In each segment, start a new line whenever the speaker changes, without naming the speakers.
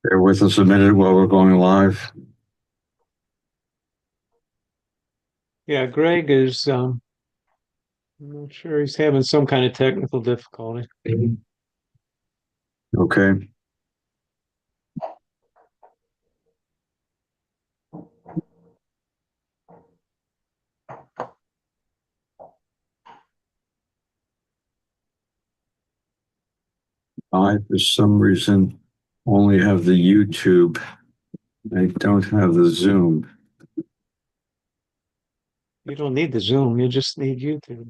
Bear with us a minute while we're going live.
Yeah, Greg is, I'm not sure he's having some kind of technical difficulty.
Okay. I, for some reason, only have the YouTube. I don't have the Zoom.
You don't need the Zoom, you just need YouTube.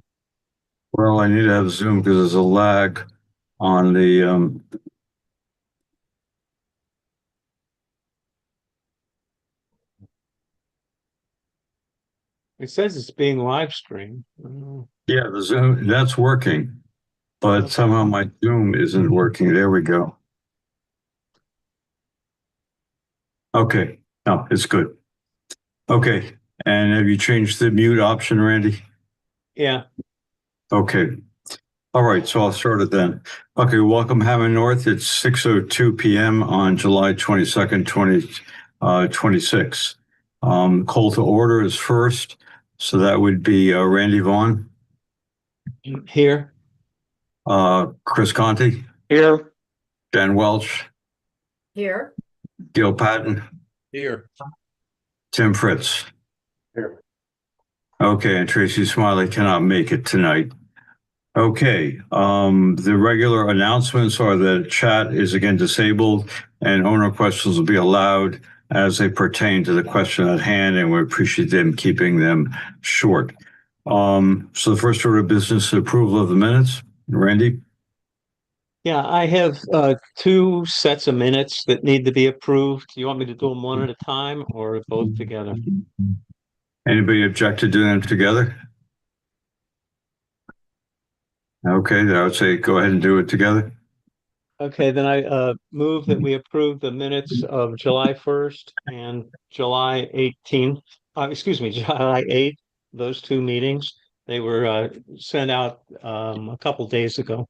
Well, I need to have Zoom because there's a lag on the,
It says it's being live streamed.
yeah, the Zoom, that's working, but
Okay.
somehow my Zoom isn't working. There we go. Okay. No, it's good. Okay. And have you changed the mute option, Randy?
Yeah,
Okay. All right, so I'll start it then. Okay, welcome Hammond North. It's 6:02 p.m. on July 22nd, 2026. Call to order is first, so that would be Randy Vaughn,
here.
Chris Conti,
Here.
Dan Welch,
Here.
Gil Patton,
Here.
Tim Fritz.
Here.
Okay, and Tracy Smiley cannot make it tonight. Okay, the regular announcements are that chat is again disabled and owner questions will be allowed as they pertain to the question at hand, and we appreciate them keeping them short. So the first order of business is approval of the minutes. Randy?
Yeah, I have two sets of minutes that need to be approved. Do you want me to do them one at a time or both together?
Anybody object to doing them together? Okay, then I would say go ahead and do it together.
Okay, then I move that we approve the minutes of July 1st and July 18th. Excuse me, July 8th, those two meetings. They were sent out a couple days ago.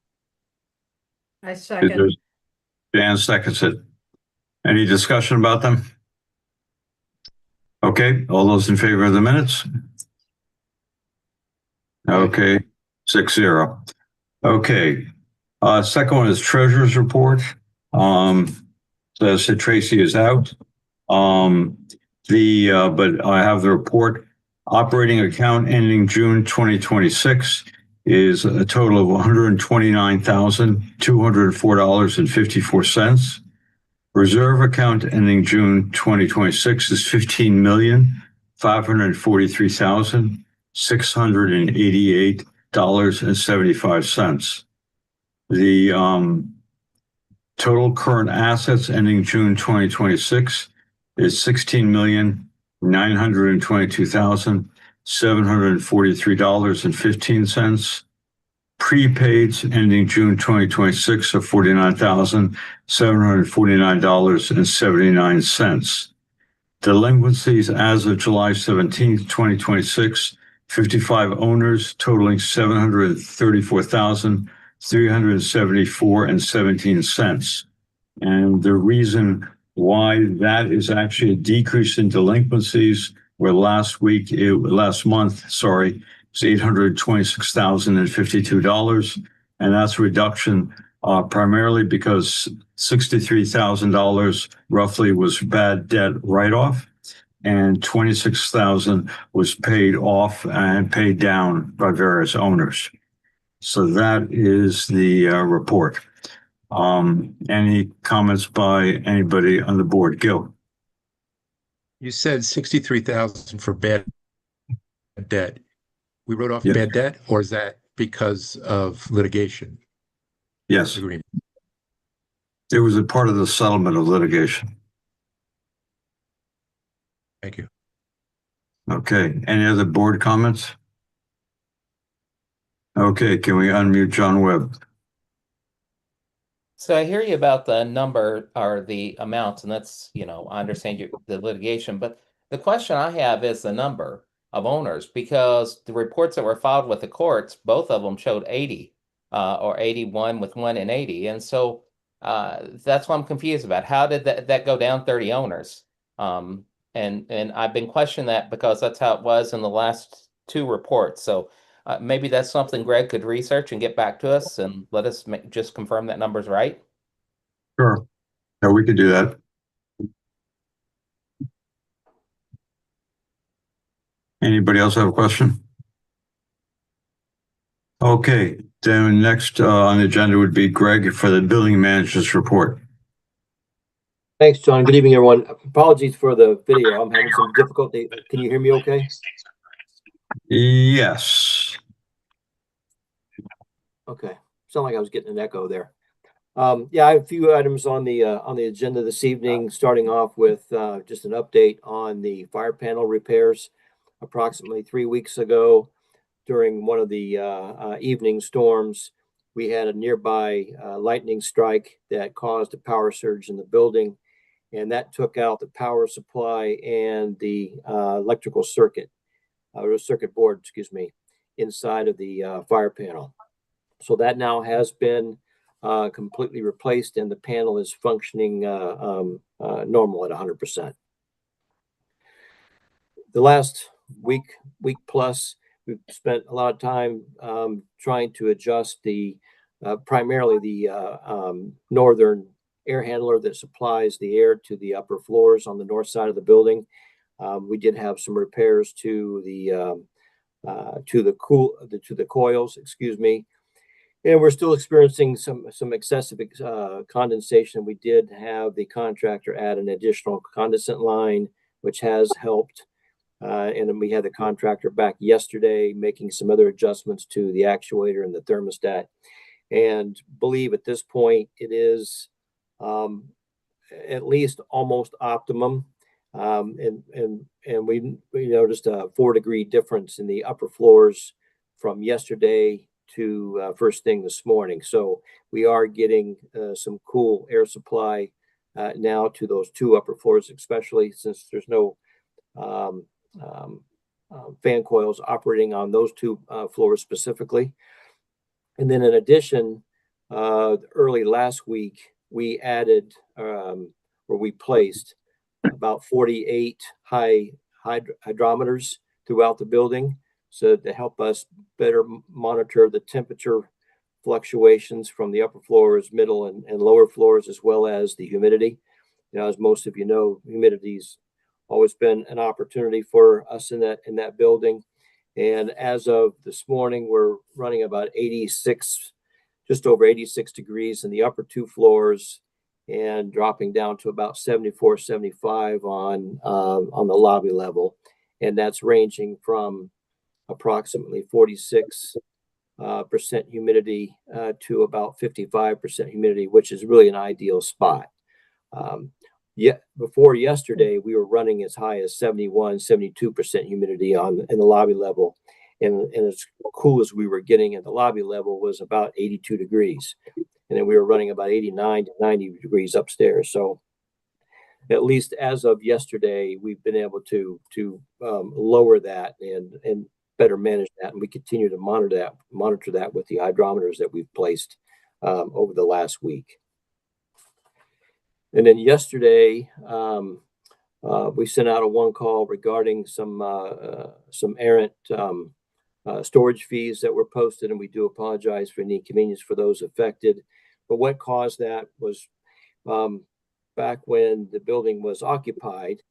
I second.
There's- Dan seconds it. Any discussion about them? Okay, all those in favor of the minutes? Okay, 6-0. Okay, second one is treasurer's report. So I said Tracy is out. But I have the report. Operating account ending June 2026 is a total of $129,204.54. Reserve account ending June 2026 is $15,543,688.75. The total current assets ending June 2026 is $16,922,743.15. Prepaids ending June 2026 are $49,749.79. Delinquencies as of July 17th, 2026, 55 owners totaling $734,374.17. And the reason why that is actually a decrease in delinquencies, where last month, it was $826,052. And that's a reduction primarily because $63,000 roughly was bad debt write-off, and $26,000 was paid off and paid down by various owners. So that is the report. Any comments by anybody on the board? Gil?
You said 63,000 for bad debt. We wrote off
Yes.
bad debt, or is that because of litigation
Yes,
agreement?
it was a part of the settlement of litigation.
Thank you.
Okay, any other board comments? Okay, can we unmute John Webb?
So I hear you about the number or the amounts, and that's, I understand the litigation, but the question I have is the number of owners, because the reports that were filed with the courts, both of them showed 80 or 81 with one and 80. And so That's what I'm confused about. How did that go down 30 owners? And I've been questioning that because that's how it was in the last two reports. So maybe that's something Greg could research and get back to us and let us just confirm that number's right.
Sure. Yeah, we could do that. Anybody else have a question? Okay, then next on the agenda would be Greg for the building manager's report.
Thanks, John. Good evening, everyone. Apologies for the video. I'm having some difficulty. Can you hear me okay?
Yes.
Okay. Sound like I was getting an echo there. Yeah, I have a few items on the agenda this evening, starting off with just an update on the fire panel repairs. Approximately 3 weeks ago, during one of the evening storms, we had a nearby lightning strike that caused a power surge in the building, and that took out the power supply and the electrical circuit, or circuit board, excuse me, inside of the fire panel. So that now has been completely replaced, and the panel is functioning normal at 100%. The last week plus, we've spent a lot of time trying to adjust primarily the northern air handler that supplies the air to the upper floors on the north side of the building. We did have some repairs to the coils, excuse me, and we're still experiencing some excessive condensation. We did have the contractor add an additional condensate line, which has helped. And then we had the contractor back yesterday making some other adjustments to the actuator and the thermostat, and believe at this point it is at least almost optimum. And we noticed a 4-degree difference in the upper floors from yesterday to first thing this morning. So we are getting some cool air supply now to those two upper floors, especially since there's no fan coils operating on those two floors specifically. And then in addition, early last week, we added we placed about 48 hydrometers throughout the building, so to help us better monitor the temperature fluctuations from the upper floors, middle and lower floors, as well as the humidity. As most of you know, humidity's always been an opportunity for us in that building. And as of this morning, we're running about 86, just over 86 degrees in the upper two floors, and dropping down to about 74, 75 on the lobby level. And that's ranging from approximately 46% humidity to about 55% humidity, which is really an ideal spot. Before yesterday, we were running as high as 71, 72% humidity in the lobby level. And as cool as we were getting at the lobby level was about 82 degrees. And then we were running about 89 to 90 degrees upstairs. So at least as of yesterday, we've been able to lower that and better manage that. And we continue to monitor that with the hydrometers that we've placed over the last week. And then yesterday, we sent out a one call regarding some errant storage fees that were posted, and we do apologize for any inconvenience for those affected. But what caused that was back when the building was occupied,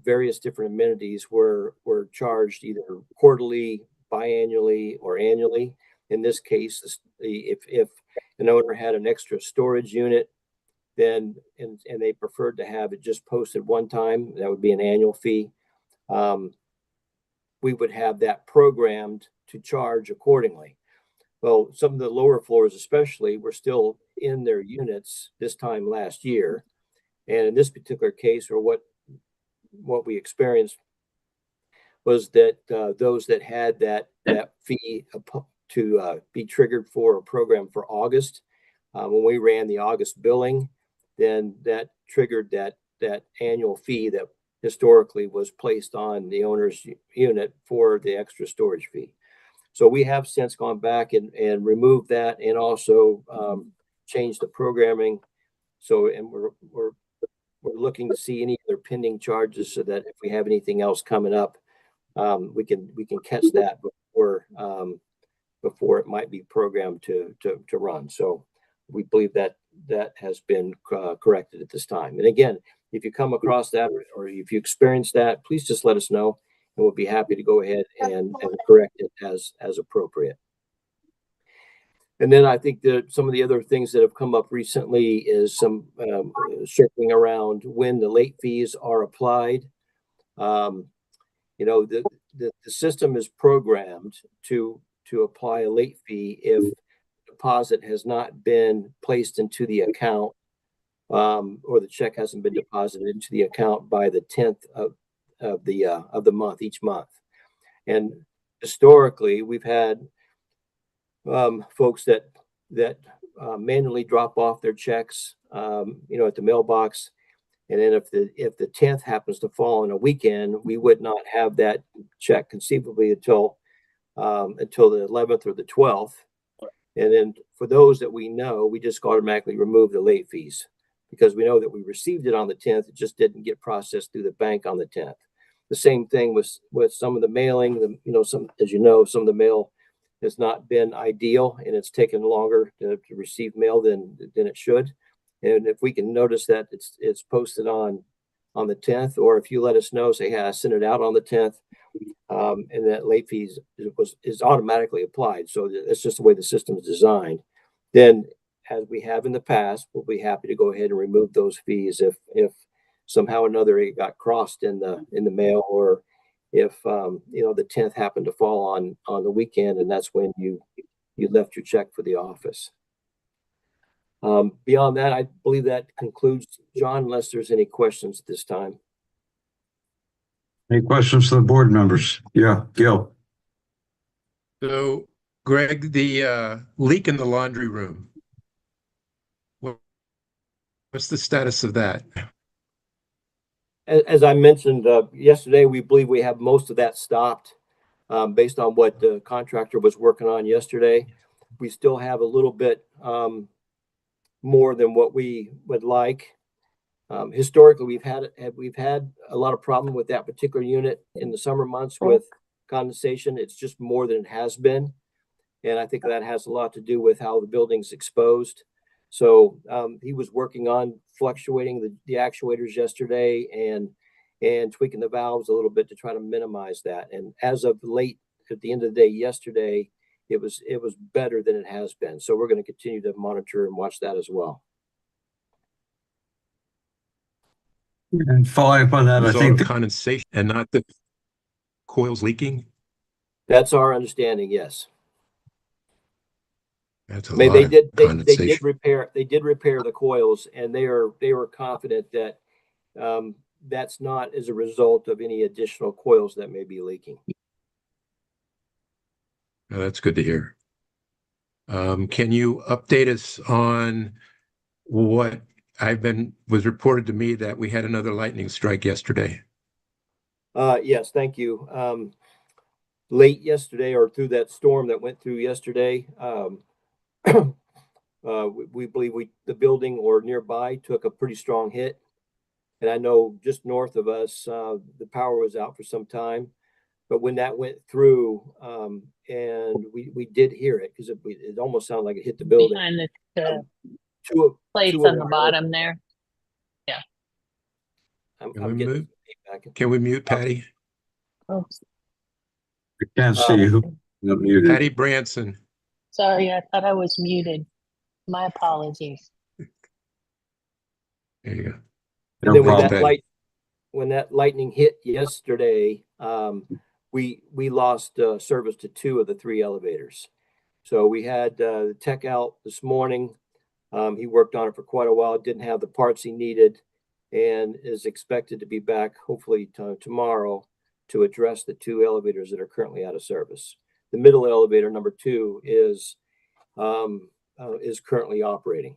various different amenities were charged either quarterly, biannually, or annually. In this case, if an owner had an extra storage unit, then and they preferred to have it just posted one time, that would be an annual fee. We would have that programmed to charge accordingly. Well, some of the lower floors especially were still in their units this time last year. And in this particular case, or what we experienced was that those that had that fee to be triggered for a program for August, when we ran the August billing, then that triggered that annual fee that historically was placed on the owner's unit for the extra storage fee. So we have since gone back and removed that, and also changed the programming So, and we're looking to see any other pending charges so that if we have anything else coming up, we can catch that before it might be programmed to run. So we believe that has been corrected at this time. And again, if you come across that or if you experience that, please just let us know, and we'll be happy to go ahead and correct it as appropriate. And then I think that some of the other things that have come up recently is some circling around when the late fees are applied. You know, the system is programmed to apply a late fee if deposit has not been placed into the account, or the check hasn't been deposited into the account by the 10th of the month, each month. And historically, we've had folks that manually drop off their checks, you know, at the mailbox. And then if the 10th happens to fall on a weekend, we would not have that check conceivably until the 11th or the 12th. And then for those that we know, we just automatically remove the late fees because we know that we received it on the 10th. It just didn't get processed through the bank on the 10th. The same thing with some of the mailing. Some of the mail has not been ideal, and it's taken longer to receive mail than it should. And if we can notice that it's posted on the 10th, or if you let us know, say, hey, I sent it out on the 10th, and that late fees is automatically applied. So that's just the way the system is designed. Then, as we have in the past, we'll be happy to go ahead and remove those fees if somehow or another it got crossed in the mail, or if the 10th happened to fall on the weekend, and that's when you left your check for the office. Beyond that, I believe that concludes, John, unless there's any questions at this time.
Any questions for the board members? Yeah, Gil.
So, Greg, the leak in the laundry room, what's the status of that?
As I mentioned yesterday, we believe we have most of that stopped based on what the contractor was working on yesterday. We still have a little bit more than what we would like. Historically, we've had a lot of problem with that particular unit in the summer months with condensation. It's just more than it has been. And I think that has a lot to do with how the building's exposed. So he was working on fluctuating the actuators yesterday and tweaking the valves a little bit to try to minimize that. And as of late, at the end of the day yesterday, it was better than it has been. So we're going to continue to monitor and watch that as well.
And following up on that, I think
Condensation and not the coils leaking.
That's our understanding. Yes.
That's a
I mean,
lot of condensation.
They did repair the coils, and they were confident that that's not as a result of any additional coils that may be leaking.
Oh, that's good to hear. Can you update us on what was reported to me that we had another lightning strike yesterday?
Yes, thank you. Late yesterday, or through that storm that went through yesterday, we believe the building or nearby took a pretty strong hit. And I know just north of us, the power was out for some time. But when that went through, and we did hear it, because it almost sounded like it hit the building.
Behind the plates
two
on the bottom there. Yeah.
Can we mute Patty?
Oops.
we can't see who muted.
Patty Branson.
Sorry, I thought I was muted. My apologies.
There you go.
And
No
then
problem.
when that lightning hit yesterday, we lost service to 2 of the 3 elevators. So we had the tech out this morning. He worked on it for quite a while, didn't have the parts he needed, and is expected to be back hopefully tomorrow to address the 2 elevators that are currently out of service. The middle elevator, number 2, is currently operating.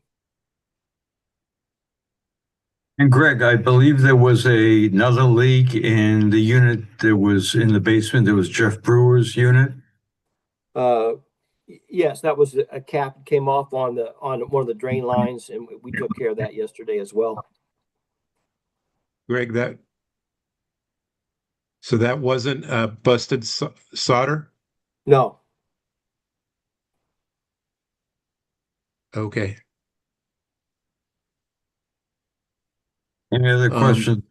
And Greg, I believe there was another leak in the unit that was in the basement. There was Jeff Brewer's unit.
Yes, that was a cap came off on one of the drain lines, and we took care of that yesterday as well.
Greg, so that wasn't busted solder?
No,
Okay.
Any other questions?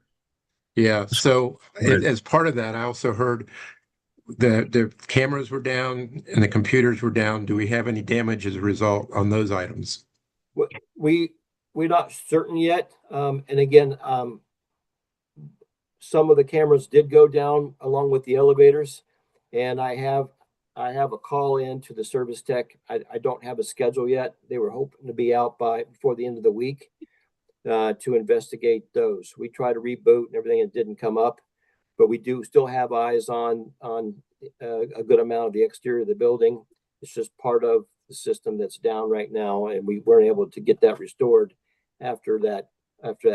Yeah, so
Right.
as part of that, I also heard that the cameras were down and the computers were down. Do we have any damage as a result on those items?
we we're not certain yet. And again, some of the cameras did go down along with the elevators, and I have a call in to the service tech. I don't have a schedule yet. They were hoping to be out before the end of the week to investigate those. We tried to reboot and everything, and it didn't come up, but we do still have eyes on a good amount of the exterior of the building. It's just part of the system that's down right now, and we weren't able to get that restored after that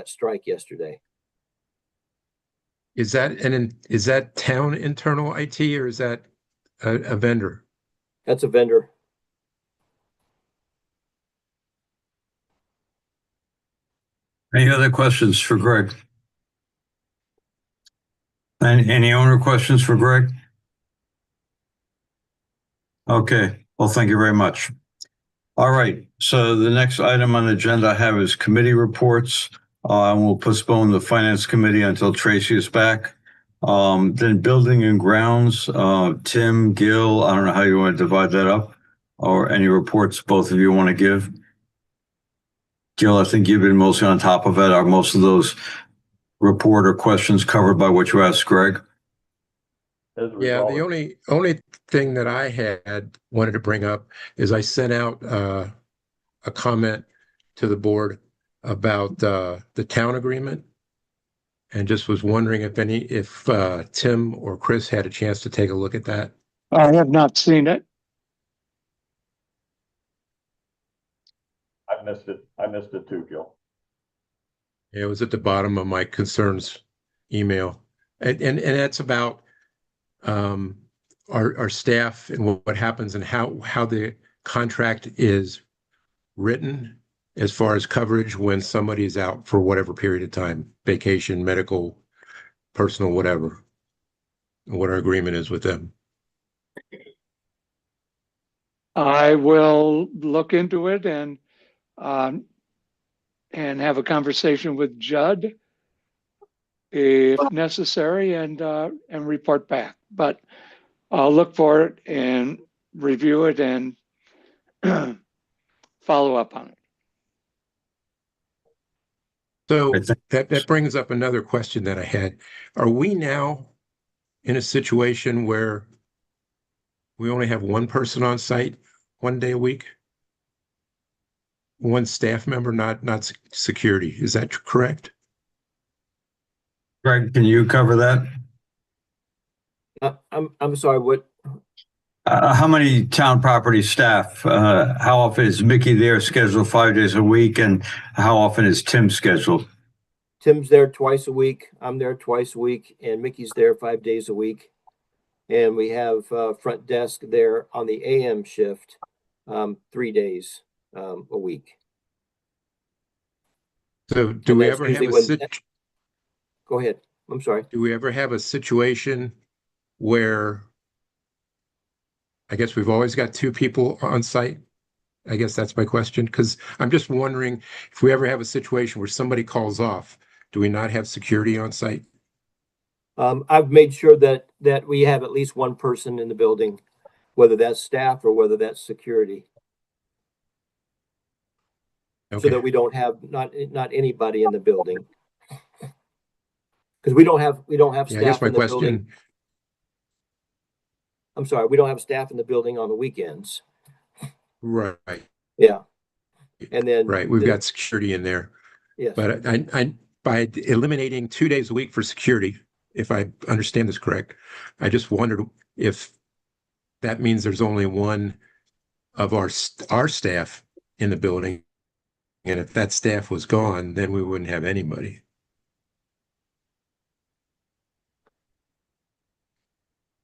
strike yesterday.
Is that town internal IT or is that a vendor?
That's a vendor.
Any other questions for Greg? Any owner questions for Greg? Okay, well, thank you very much. All right, so the next item on the agenda I have is committee reports. And we'll postpone the finance committee until Tracy is back. Then building and grounds, Tim, Gil, I don't know how you want to divide that up, or any reports both of you want to give. Gil, I think you've been mostly on top of it. Are most of those report or questions covered by what you asked Greg?
Yeah, the only thing that I had wanted to bring up is I sent out a comment to the board about the town agreement, and just was wondering if Tim or Chris had a chance to take a look at that.
I have not seen it.
I missed it. I missed it too, Gil.
It was at the bottom of my concerns email, and that's about our staff and what happens and how the contract is written as far as coverage when somebody is out for whatever period of time, vacation, medical, personal, whatever, and what our agreement is with them.
I will look into it and have a conversation with Judd if necessary and report back. But I'll look for it and review it and follow up on it.
So that brings up another question that I had. Are we now in a situation where we only have one person on site 1 day a week? One staff member, not security. Is that correct?
Greg, can you cover that?
I'm sorry, what?
How many town property staff? How often is Mickey there scheduled 5 days a week? And how often is Tim scheduled?
Tim's there twice a week. I'm there twice a week, and Mickey's there 5 days a week. And we have front desk there on the AM shift 3 days a week.
So do we ever have
Go ahead. I'm sorry.
Do we ever have a situation where I guess we've always got two people on site? I guess that's my question, because I'm just wondering if we ever have a situation where somebody calls off, do we not have security on site?
I've made sure that we have at least one person in the building, whether that's staff or whether that's security.
Okay.
So that we don't have not anybody in the building. Because we don't have staff
I guess my
in the
question.
building. I'm sorry, we don't have staff in the building on the weekends.
Right.
Yeah. And then
We've got security in there.
Yes.
But I by eliminating 2 days a week for security, if I understand this correct, I just wondered if that means there's only one of our staff in the building, and if that staff was gone, then we wouldn't have anybody.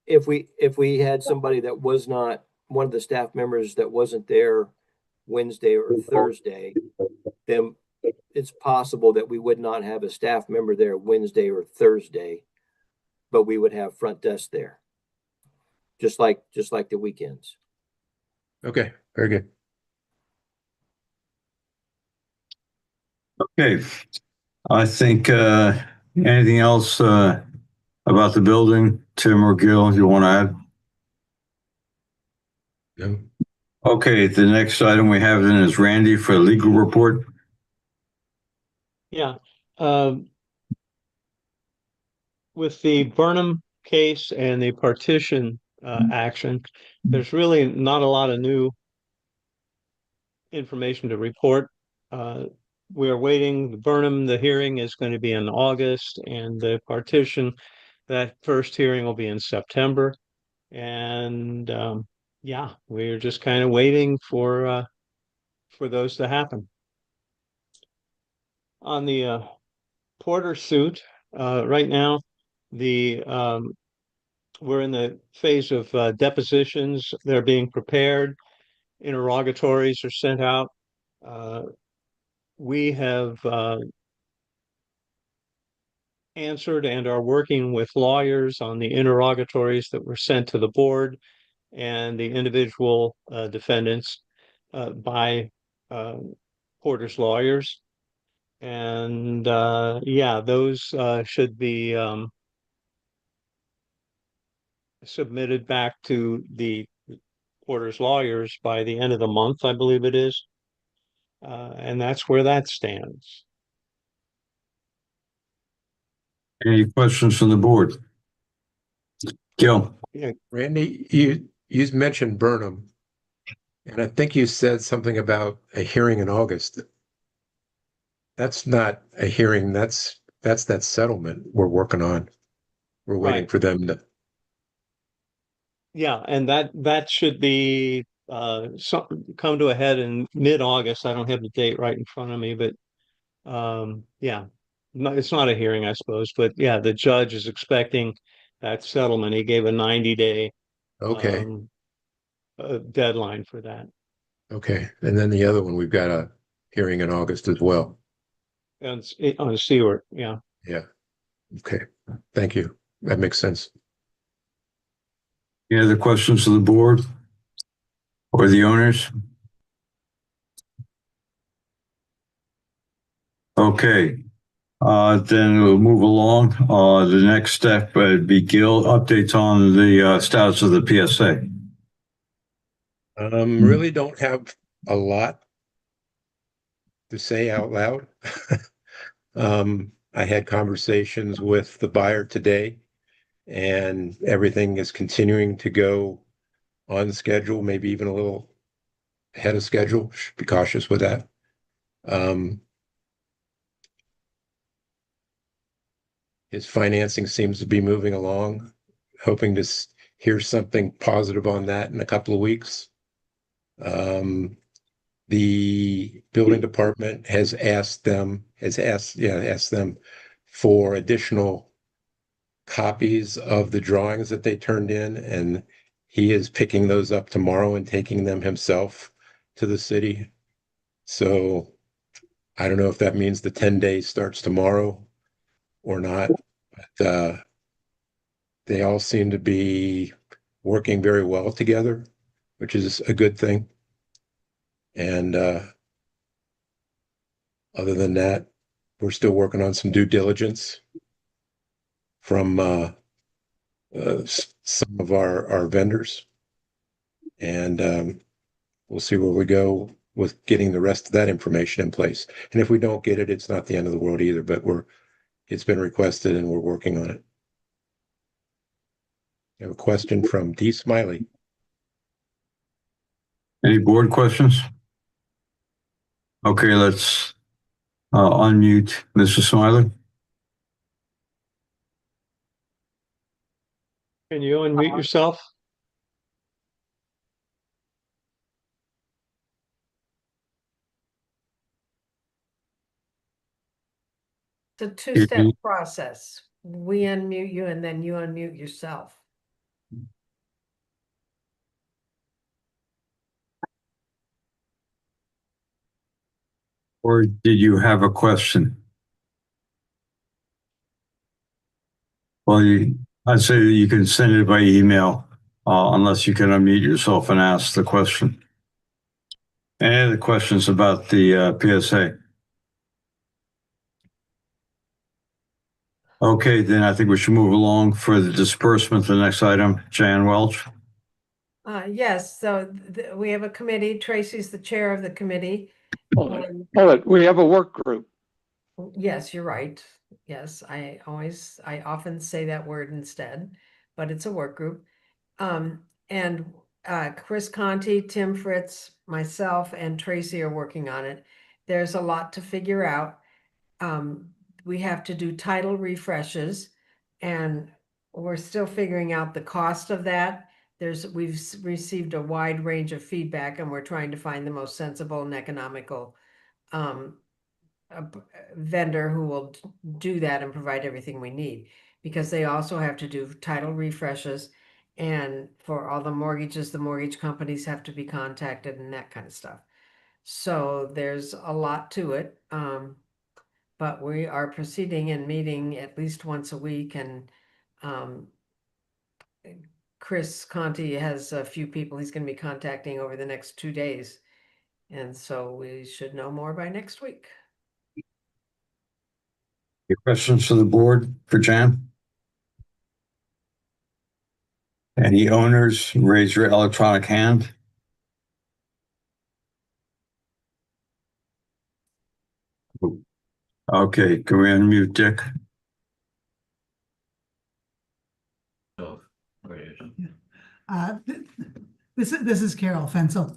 If we had somebody that was not one of the staff members that wasn't there Wednesday or Thursday, then it's possible that we would not have a staff member there Wednesday or Thursday, but we would have front desk there. Just like the weekends.
Okay, very good.
Okay. I think, anything else, about the building, Tim or Gil, you want to add?
No.
Okay, the next item we have then is Randy for legal report.
Yeah. With the Burnham case and the partition action, there's really not a lot of new information to report. We are waiting. The Burnham, the hearing is going to be in August, and the partition, that first hearing will be in September. And yeah, we're just kind of waiting for those to happen. On the Porter suit, right now, we're in the phase of depositions. They're being prepared. Interrogatories are sent out. We have answered and are working with lawyers on the interrogatories that were sent to the board and the individual defendants by Porter's lawyers. And yeah, those should be submitted back to the Porter's lawyers by the end of the month, I believe it is. And that's where that stands.
Any questions from the board? Gil?
Yeah,
Randy, you mentioned Burnham, and I think you said something about a hearing in August. That's not a hearing. That's that settlement we're working on. We're waiting
right.
for them to.
Yeah, and that should be come to a head in mid-August. I don't have the date right in front of me, but yeah, no, it's not a hearing, I suppose, but yeah, the judge is expecting that settlement. He gave a 90-day
Okay.
Deadline for that.
Okay. And then the other one, we've got a hearing in August as well.
And on Seward, yeah.
Yeah. Okay. Thank you. That makes sense.
Any other questions to the board or the owners? Okay, then we'll move along. The next step would be Gil, updates on the status of the PSA.
Really don't have a lot to say out loud. I had conversations with the buyer today, and everything is continuing to go on schedule, maybe even a little ahead of schedule. Should be cautious with that. His financing seems to be moving along, hoping to hear something positive on that in a couple of weeks. The building department has asked them for additional copies of the drawings that they turned in, and he is picking those up tomorrow and taking them himself to the city. So I don't know if that means the 10 days starts tomorrow or not, but they all seem to be working very well together, which is a good thing. And other than that, we're still working on some due diligence from some of our vendors. And we'll see where we go with getting the rest of that information in place. And if we don't get it, it's not the end of the world either, but it's been requested and we're working on it. I have a question from D. Smiley.
Any board questions? Okay, let's unmute Mr. Smiley.
Can you unmute yourself?
It's a two-step process. We unmute you and then you unmute yourself.
Or did you have a question? Well, I'd say that you can send it by email, unless you can unmute yourself and ask the question. Any other questions about the PSA? Okay, then I think we should move along for the disbursement. The next item, Jan Welch.
Yes, so we have a committee. Tracy's the chair of the committee.
Hold it. We have a work group.
Yes, you're right. Yes, I often say that word instead, but it's a work group. And Chris Conti, Tim Fritz, myself, and Tracy are working on it. There's a lot to figure out. We have to do title refreshes, and we're still figuring out the cost of that. We've received a wide range of feedback, and we're trying to find the most sensible and economical vendor who will do that and provide everything we need, because they also have to do title refreshes, and for all the mortgages, the mortgage companies have to be contacted and that kind of stuff. So there's a lot to it. But we are proceeding and meeting at least once a week, and Chris Conti has a few people he's going to be contacting over the next 2 days. And so we should know more by next week.
Any questions for the board for Jan? Any owners, raise your electronic hand. Okay, can we unmute Dick?
This is Carol Fensel.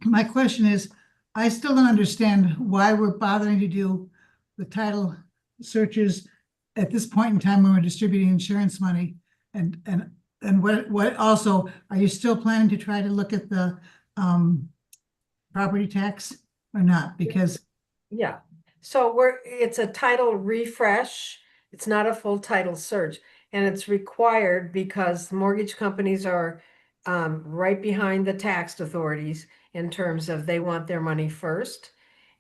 My question is, I still don't understand why we're bothering to do the title searches at this point in time when we're distributing insurance money, and what also, are you still planning to try to look at the property tax or not? Because
yeah, so it's a title refresh. It's not a full title search, and it's required because mortgage companies are right behind the tax authorities in terms of they want their money first.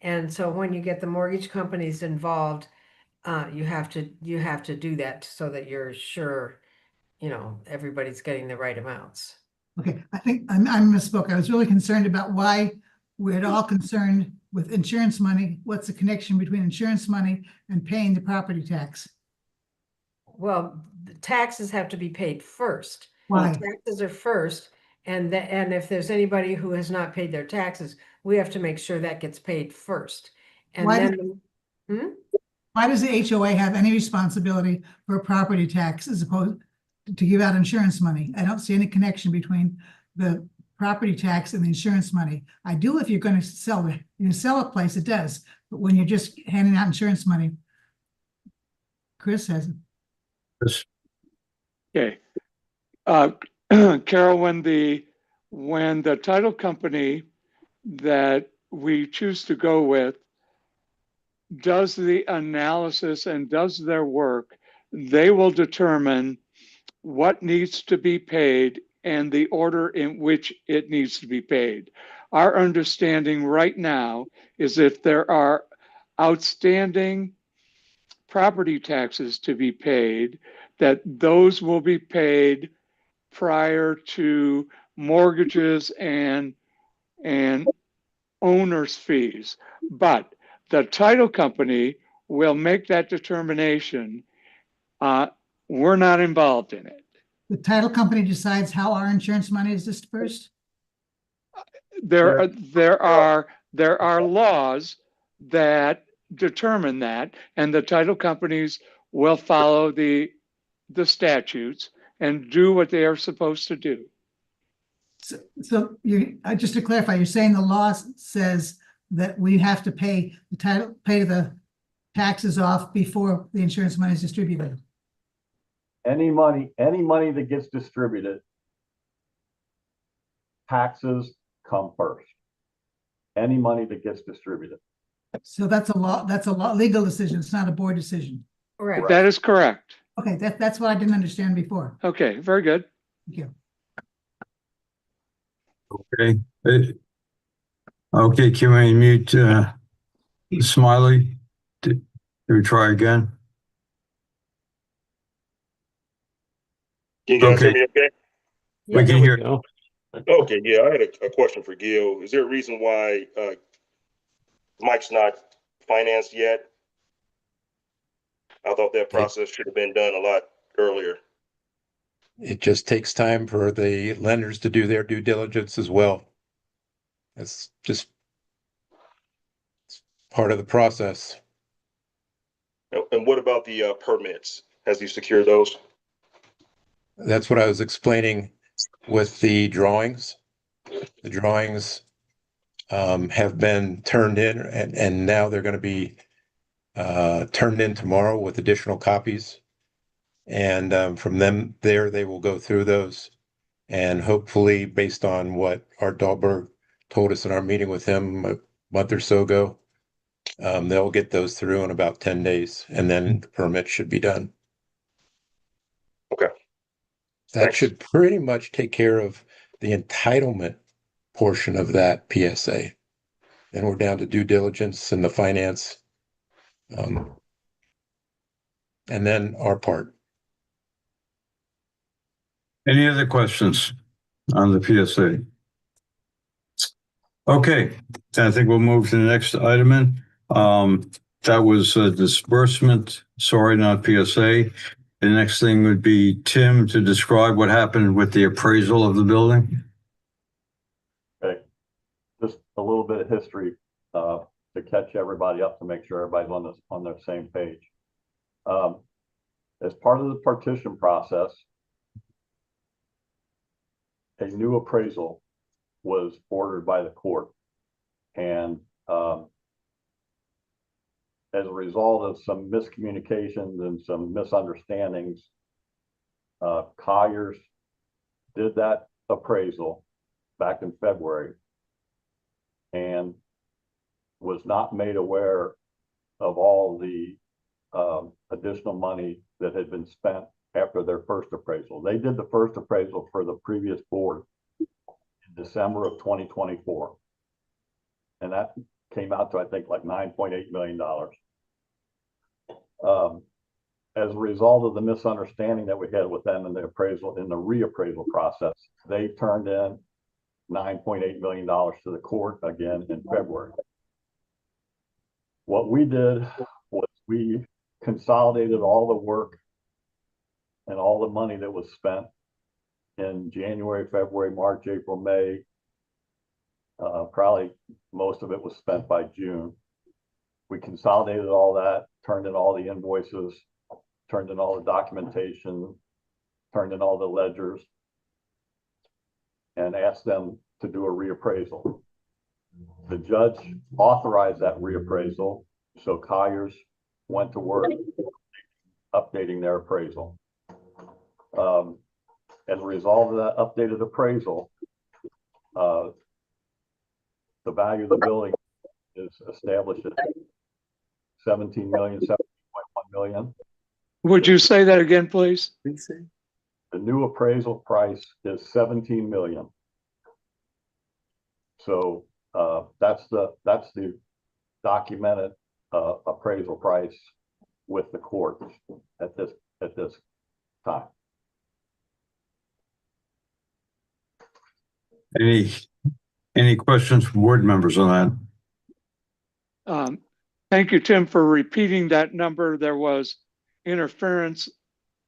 And so when you get the mortgage companies involved, you have to do that so that you're sure, everybody's getting the right amounts.
okay, I think I misspoke. I was really concerned about why we're at all concerned with insurance money. What's the connection between insurance money and paying the property tax?
Well, the taxes have to be paid first.
Why?
Taxes are first, and if there's anybody who has not paid their taxes, we have to make sure that gets paid first. And
why does the HOA have any responsibility for a property tax as opposed to give out insurance money? I don't see any connection between the property tax and the insurance money. I do if you're going to sell a place, it does. But when you're just handing out insurance money, Chris hasn't.
Okay. Carol, when the title company that we choose to go with does the analysis and does their work, they will determine what needs to be paid and the order in which it needs to be paid. Our understanding right now is if there are outstanding property taxes to be paid, that those will be paid prior to mortgages and owner's fees. But the title company will make that determination. We're not involved in it.
The title company decides how our insurance money is dispersed?
There are laws that determine that, and the title companies will follow the statutes and do what they are supposed to do.
So just to clarify, you're saying the law says that we have to pay the taxes off before the insurance money is distributed?
Any money that gets distributed, taxes come first. Any money that gets distributed.
So that's a legal decision. It's not a board decision.
Correct.
That is correct.
Okay, that's what I didn't understand before.
Okay, very good.
Thank you.
Okay. Okay, can we mute Smiley, did we try again?
Can you guys hear
Okay.
me okay?
We
Yeah.
can
There we
hear.
go.
Okay, yeah, I had a question for Gil. Is there a reason why Mike's not financed yet? I thought that process should have been done a lot earlier.
It just takes time for the lenders to do their due diligence as well. It's just part of the process.
And what about the permits? Has he secured those?
That's what I was explaining with the drawings. The drawings have been turned in, and now they're going to be turned in tomorrow with additional copies. And from them there, they will go through those. And hopefully, based on what Art Dahlberg told us in our meeting with him a month or so ago, they'll get those through in about 10 days, and then the permit should be done.
Okay.
That
Thanks.
should pretty much take care of the entitlement portion of that PSA. Then we're down to due diligence and the finance, and then our part.
Any other questions on the PSA? Okay, I think we'll move to the next item in. That was disbursement, sorry, not PSA. The next thing would be Tim to describe what happened with the appraisal of the building.
Okay, just a little bit of history to catch everybody up, to make sure everybody's on the same page. As part of the partition process, a new appraisal was ordered by the court, and as a result of some miscommunications and some misunderstandings, Colliers did that appraisal back in February and was not made aware of all the additional money that had been spent after their first appraisal. They did the first appraisal for the previous board in December of 2024. And that came out to, I think, like $9.8 million. As a result of the misunderstanding that we had with them in the appraisal, in the reappraisal process, they turned in $9.8 million to the court again in February. What we did was we consolidated all the work and all the money that was spent in January, February, March, April, May. Probably most of it was spent by June. We consolidated all that, turned in all the invoices, turned in all the documentation, turned in all the ledgers, and asked them to do a reappraisal. The judge authorized that reappraisal, so Colliers went to work updating their appraisal. As a result of that updated appraisal, the value of the building is established at 17 million, 17.1 million.
Would you say that again, please?
The new appraisal price is 17 million. So that's the documented appraisal price with the court at this time.
Any questions from board members on that?
Thank you, Tim, for repeating that number. There was interference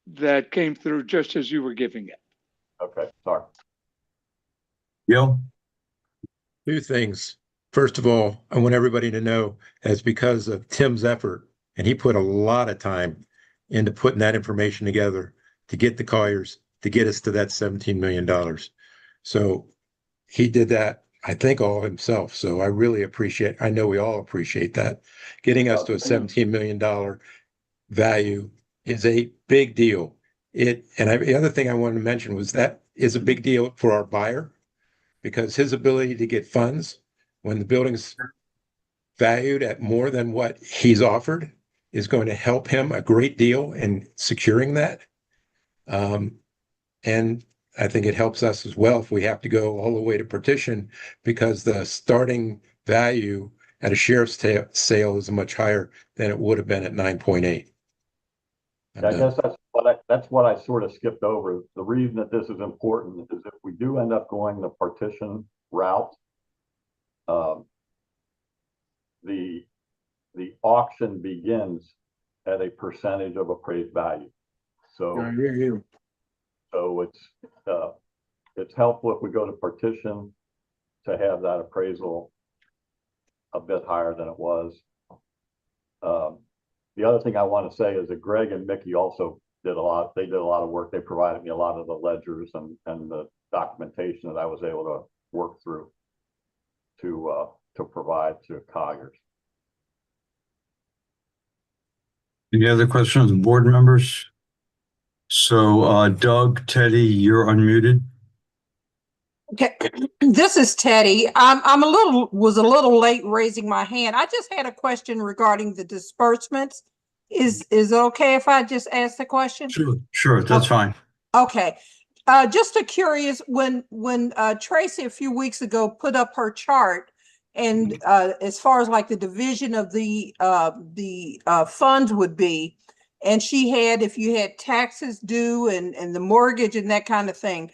that came through just as you were giving it.
Okay, sorry.
Gil?
Two things. First of all, I want everybody to know that's because of Tim's effort, and he put a lot of time into putting that information together to get the Colliers to get us to that $17 million. So he did that, I think, all himself. So I really appreciate, I know we all appreciate that. Getting us to a $17 million value is a big deal. The other thing I wanted to mention was that is a big deal for our buyer, because his ability to get funds when the building's valued at more than what he's offered is going to help him a great deal in securing that. And I think it helps us as well if we have to go all the way to partition, because the starting value at a sheriff's sale is much higher than it would have been at 9.8.
I guess that's what I sort of skipped over. The reason that this is important is if we do end up going the partition route, the auction begins at a percentage of appraised value. So
I hear you.
So it's helpful if we go to partition to have that appraisal a bit higher than it was. The other thing I want to say is that Greg and Mickey also did a lot. They did a lot of work. They provided me a lot of the ledgers and the documentation that I was able to work through to provide to Colliers.
Any other questions, board members? So Doug, Teddy, you're unmuted.
Okay, this is Teddy. Was a little late raising my hand. I just had a question regarding the disbursements. Is it okay if I just ask the question?
Sure, that's fine.
Okay. Just curious, when Tracy a few weeks ago put up her chart, and as far as like the division of the funds would be, and she had, if you had taxes due and the mortgage and that kind of thing.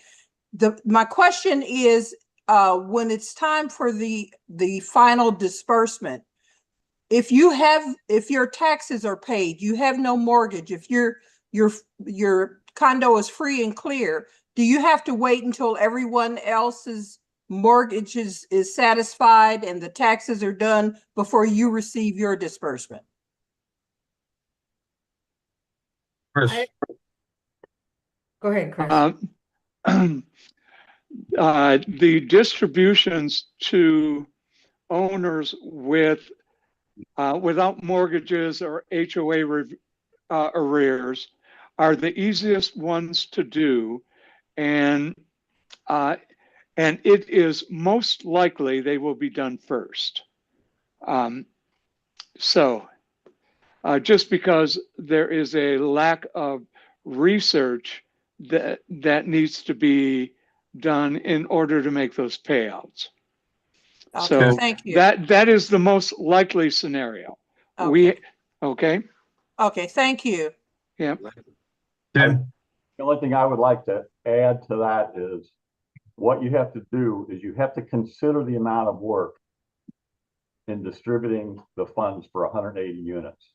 My question is, when it's time for the final disbursement, if your taxes are paid, you have no mortgage, if your condo is free and clear, do you have to wait until everyone else's mortgage is satisfied and the taxes are done before you receive your disbursement?
Chris.
Go ahead, Chris.
The distributions to owners without mortgages or HOA arrears are the easiest ones to do, and it is most likely they will be done first. Just because there is a lack of research that needs to be done in order to make those payouts.
Okay,
So
thank you.
that is the most likely scenario.
Okay.
Okay,
thank you.
Yeah.
Tim?
The only thing I would like to add to that is what you have to do is you have to consider the amount of work in distributing the funds for 180 units.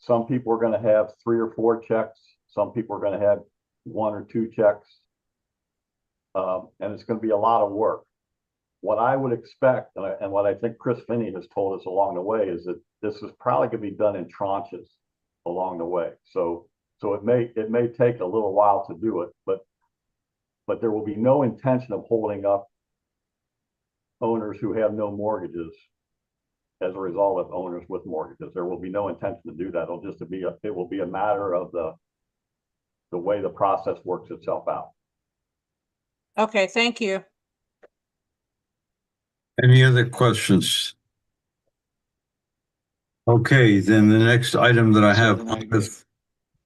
Some people are going to have 3 or 4 checks. Some people are going to have 1 or 2 checks. And it's going to be a lot of work. What I would expect, and what I think Chris Finney has told us along the way, is that this is probably going to be done in tranches along the way. So it may take a little while to do it, but there will be no intention of holding up owners who have no mortgages as a result of owners with mortgages. There will be no intention to do that. It will be a matter of the way the process works itself out.
Okay, thank you.
Any other questions? Okay, then the next item that I have on this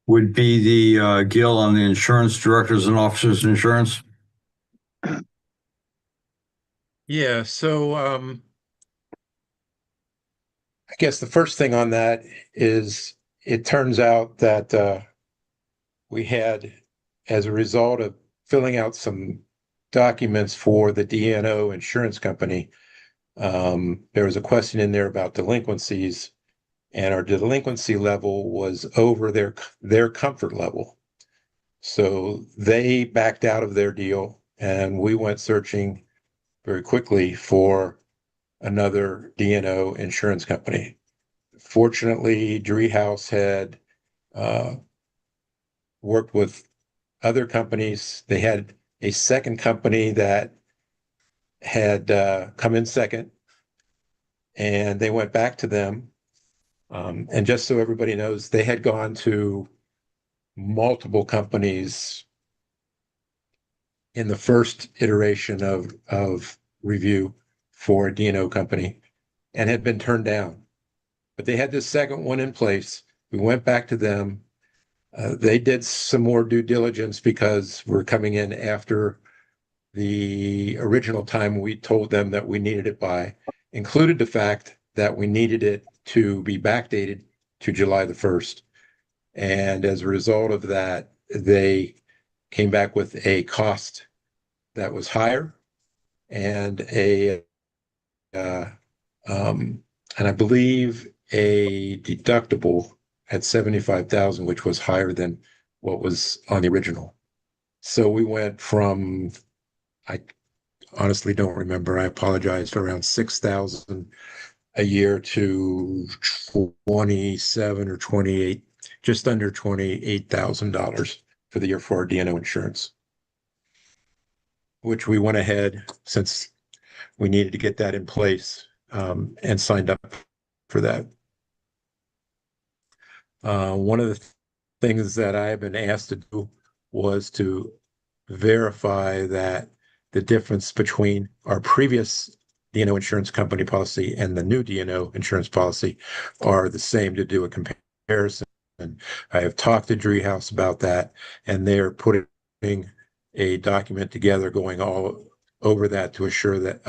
would be the Gil on the insurance directors and officers insurance.
Yeah, so I guess the first thing on that is it turns out that we had, as a result of filling out some documents for the D&O insurance company, there was a question in there about delinquencies, and our delinquency level was over their comfort level. So they backed out of their deal, and we went searching very quickly for another D&O insurance company. Fortunately, Driehaus had worked with other companies. They had a second company that had come in second, and they went back to them. And just so everybody knows, they had gone to multiple companies in the first iteration of review for a D&O company and had been turned down. But they had this second one in place. We went back to them. They did some more due diligence because we're coming in after the original time we told them that we needed it by, included the fact that we needed it to be backdated to July the 1st. And as a result of that, they came back with a cost that was higher and uh, and I believe a deductible at 75,000, which was higher than what was on the original. So we went from, I honestly don't remember, I apologize, around 6,000 a year to 27 or 28, just under $28,000 for the year for our D&O insurance, which we went ahead since we needed to get that in place and signed up for that. One of the things that I have been asked to do was to verify that the difference between our previous D&O insurance company policy and the new D&O insurance policy are the same, to do a comparison. And I have talked to Driehaus about that, and they're putting a document together going all over that to assure that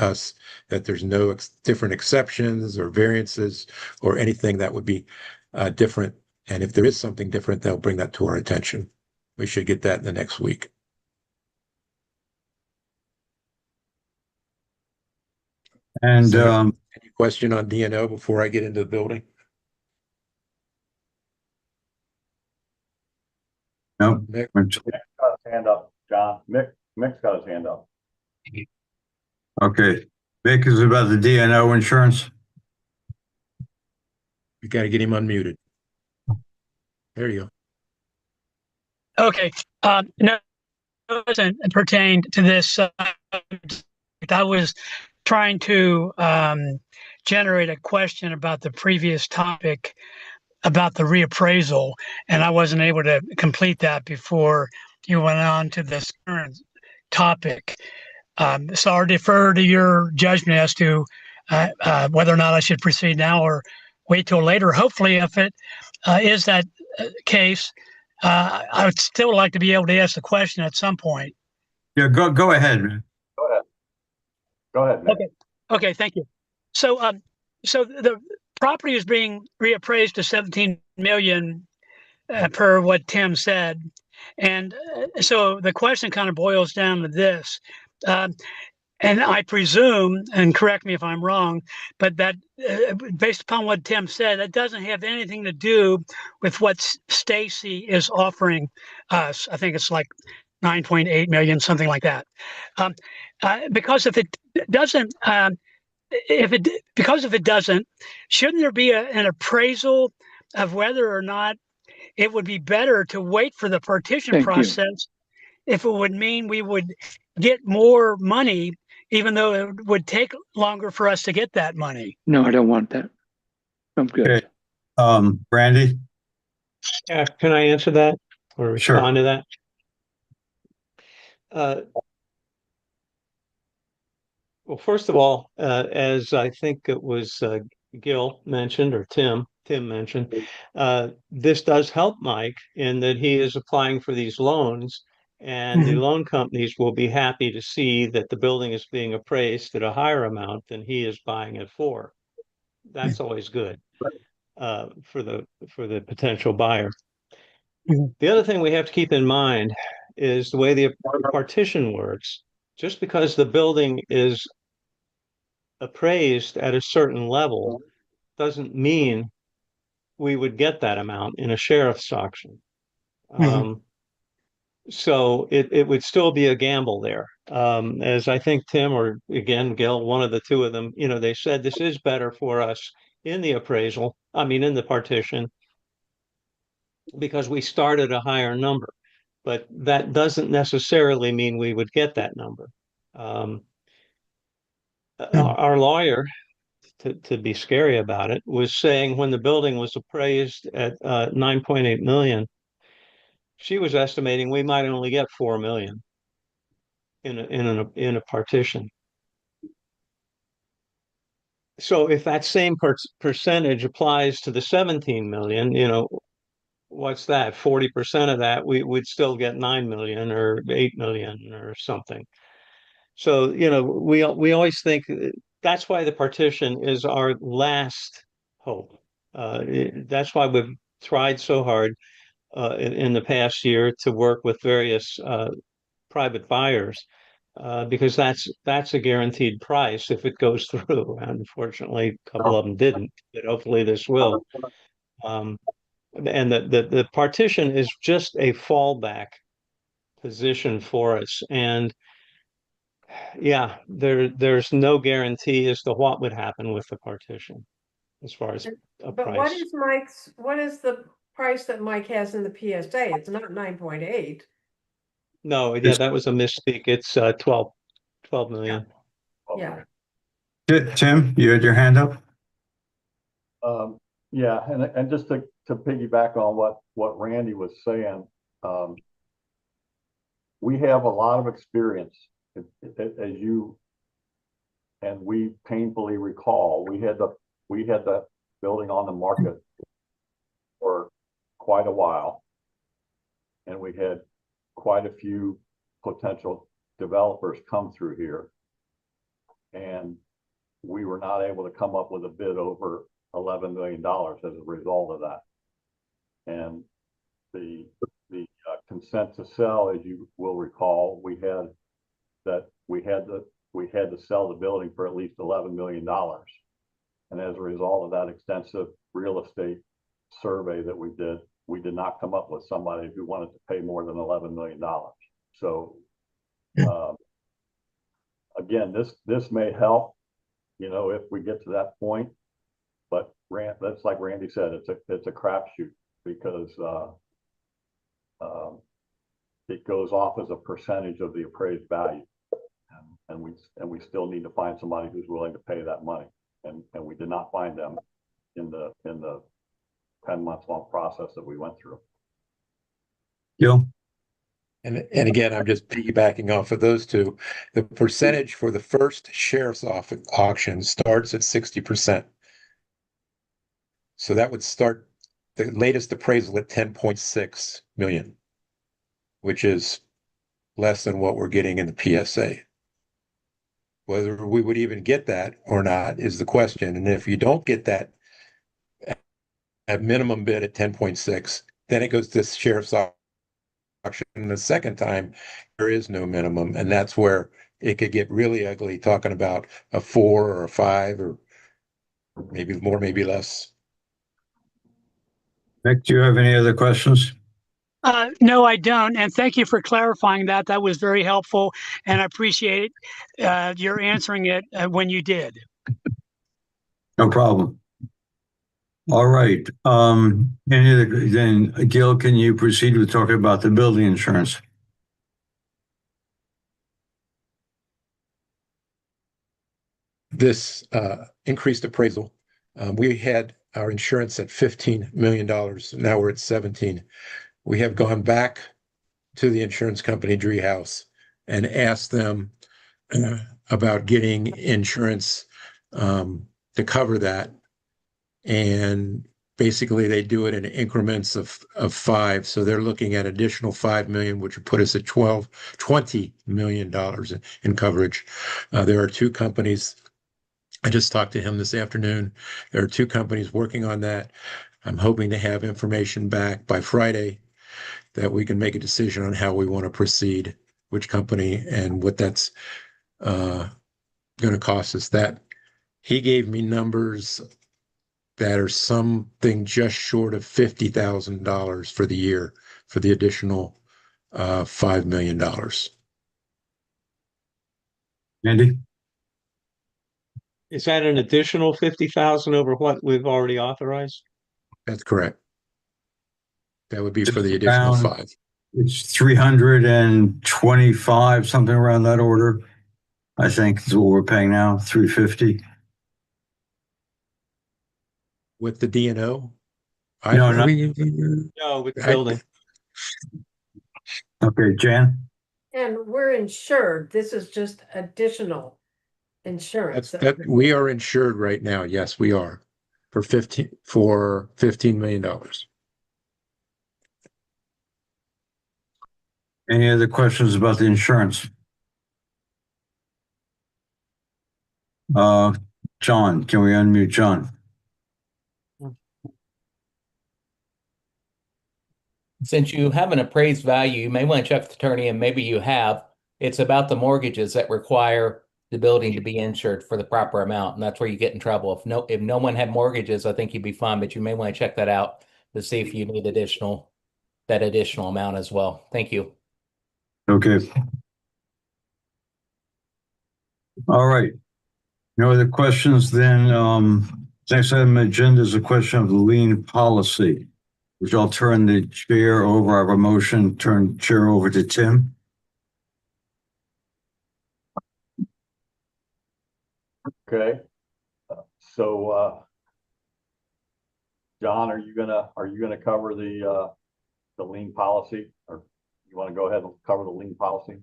there's no different exceptions or variances or anything that would be different. And if there is something different, they'll bring that to our attention. We should get that in the next week.
And
So, any question on D&O before I get into the building?
no,
Mick?
Mick's got his hand up, John. Mick's got his hand up.
okay. Vic, is it about the D&O insurance?
You got to get him unmuted. There you
go. Okay. No, it doesn't pertain to this. I was trying to generate a question about the previous topic about the reappraisal, and I wasn't able to complete that before you went on to this current topic. So I'll defer to your judgment as to whether or not I should proceed now or wait till later. Hopefully, if it is that case, I would still like to be able to ask the question at some point.
Yeah, go ahead, man.
Go ahead, Mick.
Okay, thank you. So, so the property is being reappraised to 17 million per what Tim said, and so the question kind of boils down to this. And I presume, and correct me if I'm wrong, but that based upon what Tim said, that doesn't have anything to do with what Stacy is offering us. I think it's like 9.8 million, something like that. Because if it doesn't, because if it doesn't, shouldn't there be an appraisal of whether or not it would be better to wait for the partition process if it would mean we would get more money, even though it would take longer for us to get that money?
No, I don't want that. I'm good.
Okay. Brandy?
Yeah, can I answer that or respond to that? Well, first of all, as I think it was Gil mentioned or Tim mentioned, this does help Mike in that he is applying for these loans, and the loan companies will be happy to see that the building is being appraised at a higher amount than he is buying it for. That's always good for the potential buyer. The other thing we have to keep in mind is the way the partition works. Just because the building is appraised at a certain level doesn't mean we would get that amount in a sheriff's auction. So it would still be a gamble there. As I think Tim or again, Gil, one of the two of them, they said this is better for us in the appraisal, in the partition, because we start at a higher number. But that doesn't necessarily mean we would get that number. Our lawyer, to be scary about it, was saying when the building was appraised at 9.8 million, she was estimating we might only get 4 million in a partition. So if that same percentage applies to the 17 million, what's that? 40% of that, we would still get 9 million or 8 million or something. So, we always think that's why the partition is our last hope. That's why we've tried so hard in the past year to work with various private buyers because that's a guaranteed price if it goes through. Unfortunately, a couple of them didn't, but hopefully this will. And the partition is just a fallback position for us. And yeah, there's no guarantee as to what would happen with the partition as far as a
But what
price.
is what is the price that Mike has in the PSA? It's not 9.8.
No, yeah, that was a misspeak. It's 12 million.
Yeah.
Tim, you had your hand up?
Yeah, and just to piggyback on what Randy was saying, we have a lot of experience, as you and we painfully recall. We had the building on the market for quite a while, and we had quite a few potential developers come through here, and we were not able to come up with a bid over $11 million as a result of that. And the consent to sell, as you will recall, we had to sell the building for at least $11 million. And as a result of that extensive real estate survey that we did not come up with somebody who wanted to pay more than $11 million. So again, this may help, if we get to that point, but that's like Randy said, it's a crapshoot because it goes off as a percentage of the appraised value, and we still need to find somebody who's willing to pay that money, and we did not find them in the 10-month long process that we went through.
Gil?
And again, I'm just piggybacking off of those two. The percentage for the first sheriff's auction starts at 60%. So that would start the latest appraisal at 10.6 million, which is less than what we're getting in the PSA. Whether we would even get that or not is the question. And if you don't get that at minimum bid at 10.6, then it goes to sheriff's auction. And the second time, there is no minimum. And that's where it could get really ugly, talking about a 4 or a 5 or maybe more, maybe less.
Nick, do you have any other questions?
No, I don't. And thank you for clarifying that. That was very helpful. And I appreciate your answering it when you did.
No problem. All right. Then Gil, can you proceed with talking about the building insurance?
This increased appraisal. We had our insurance at $15 million. Now we're at 17. We have gone back to the insurance company, Driehaus, and asked them about getting insurance to cover that. And basically they do it in increments of 5. So they're looking at additional 5 million, which would put us at $20 million in coverage. There are 2 companies. I just talked to him this afternoon. There are 2 companies working on that. I'm hoping to have information back by Friday that we can make a decision on how we want to proceed, which company and what that's going to cost us. That he gave me numbers that are something just short of $50,000 for the year for the additional $5 million.
Andy?
Is that an additional 50,000 over what we've already authorized?
That's correct. That would be for the additional 5.
It's 325, something around that order. I think is what we're paying now, 350.
With the DNO?
No,
no, with the building.
Okay, Jan?
And we're insured. This is just additional insurance.
We are insured right now. Yes, we are for $15 million.
Any other questions about the insurance? John, can we unmute John?
Since you have an appraised value, you may want to check with the attorney, and maybe you have. It's about the mortgages that require the building to be insured for the proper amount, and that's where you get in trouble. If no one had mortgages, I think you'd be fine, but you may want to check that out to see if you need that additional amount as well. Thank you.
Okay. All right. No other questions then? Next item on the agenda is a question of the lien policy, which I'll turn the chair over. I have a motion, turn chair over to Tim.
Okay. So, John, are you gonna cover the lien policy, or you want to go ahead and cover the lien policy?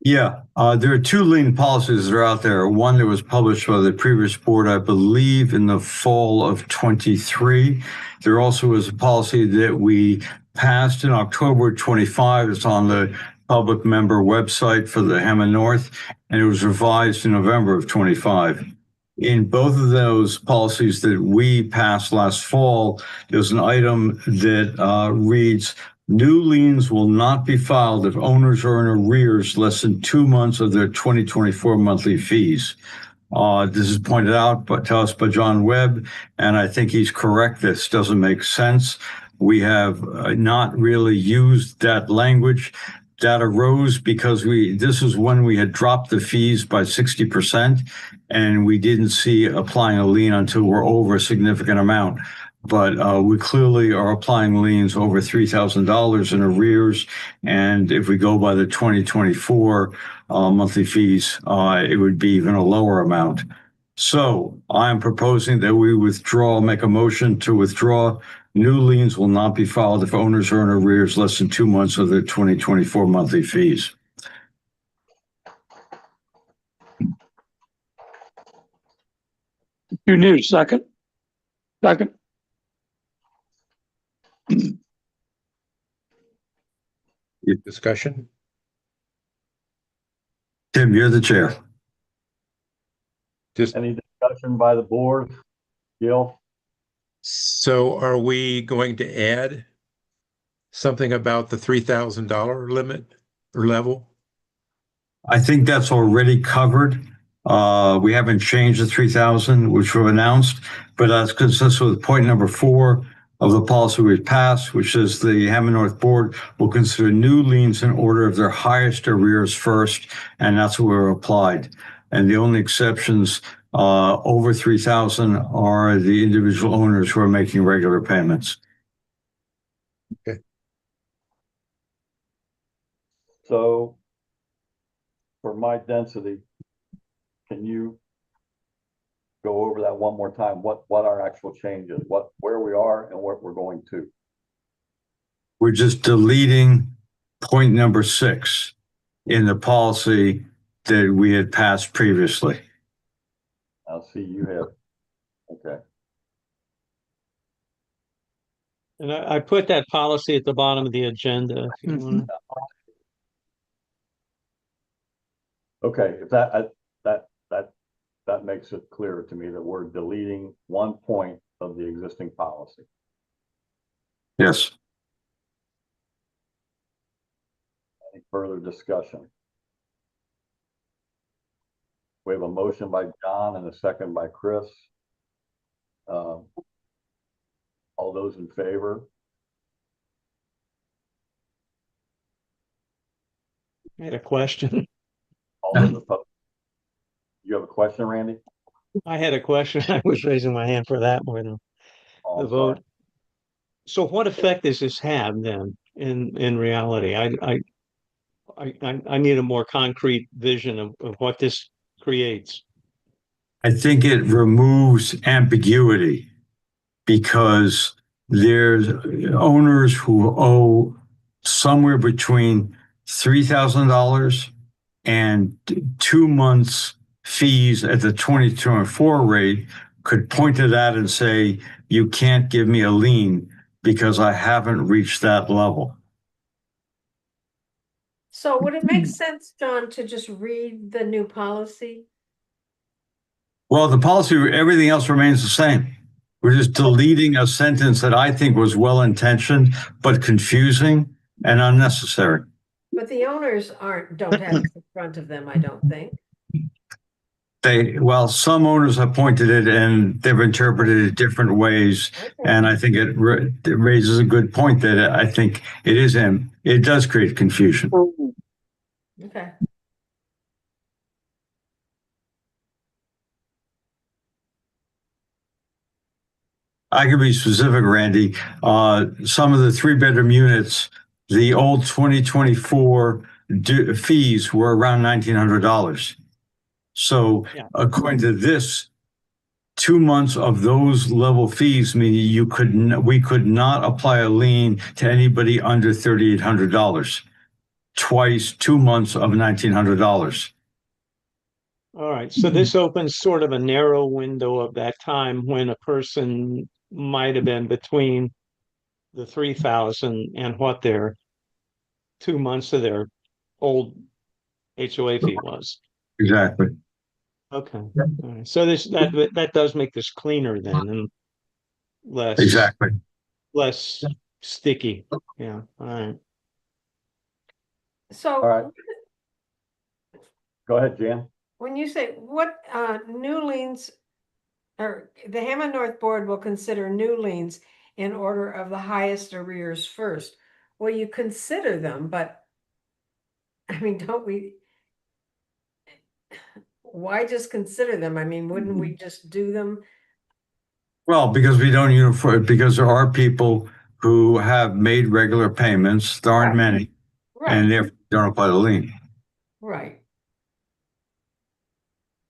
Yeah, there are two lien policies that are out there. One that was published by the previous board, I believe, in the fall of 23. There also is a policy that we passed in October 25. It's on the public member website for the Hammond North, and it was revised in November of 25. In both of those policies that we passed last fall, there's an item that reads, new liens will not be filed if owners are in arrears less than 2 months of their 2024 monthly fees. This is pointed out to us by John Webb, and I think he's correct. This doesn't make sense. We have not really used that language. That arose because this is when we had dropped the fees by 60%, and we didn't see applying a lien until we're over a significant amount. But we clearly are applying liens over $3,000 in arrears. And if we go by the 2024 monthly fees, it would be even a lower amount. So I'm proposing that we make a motion to withdraw. New liens will not be filed if owners are in arrears less than 2 months of their 2024 monthly fees.
You need a second? Second?
Discussion?
Tim, you're the chair.
Just
Any discussion by the board? Gil?
so are we going to add something about the $3,000 limit or level?
I think that's already covered. We haven't changed the 3,000, which we announced, but that's consistent with point number 4 of the policy we passed, which is the Hammond North Board will consider new liens in order of their highest arrears first, and that's what we're applied. And the only exceptions over 3,000 are the individual owners who are making regular payments.
Okay.
So for my density, can you go over that one more time? What our actual change is, where we are and what we're going to?
We're just deleting point number 6 in the policy that we had passed previously.
I'll see you have, okay.
And I put that policy at the bottom of the agenda. If you want to.
Okay, if that makes it clearer to me that we're deleting one point of the existing policy.
Yes.
Any further discussion? We have a motion by John and a second by Chris. All those in favor?
I had a question.
All those opposed? You have a question, Randy?
I had a question. I was raising my hand for that more than
Oh,
the vote. So what effect does this have then in reality? I need a more concrete vision of what this creates.
I think it removes ambiguity because there's owners who owe somewhere between $3,000 and 2 months fees at the 2024 rate could point to that and say, you can't give me a lien because I haven't reached that level.
So would it make sense, John, to just read the new policy?
Well, the policy, everything else remains the same. We're just deleting a sentence that I think was well-intentioned, but confusing and unnecessary.
But the owners don't have it in front of them, I don't think.
Well, some owners have pointed it and they've interpreted it different ways.
Okay.
And I think it raises a good point that I think it does create confusion.
Okay.
I can be specific, Randy. Some of the 3-bedroom units, the old 2024 fees were around $1,900. So according to this, 2 months of those level fees, meaning we could not apply a lien to anybody under $3,800. Twice 2 months of $1,900.
All right, so this opens sort of a narrow window of that time when a person might have been between the 3,000 and what their 2 months of their old HOA fee was.
Exactly.
Okay. All right. So that does make this cleaner then and less sticky. Yeah. All right.
So
All right. Go ahead, Jan.
when you say what new liens, or the Hammond North Board will consider new liens in order of the highest arrears first. Well, you consider them, but I mean, don't we? Why just consider them? I mean, wouldn't we just do them?
Well, because we don't because there are people who have made regular payments. There aren't many, and therefore don't apply the lien.
Right.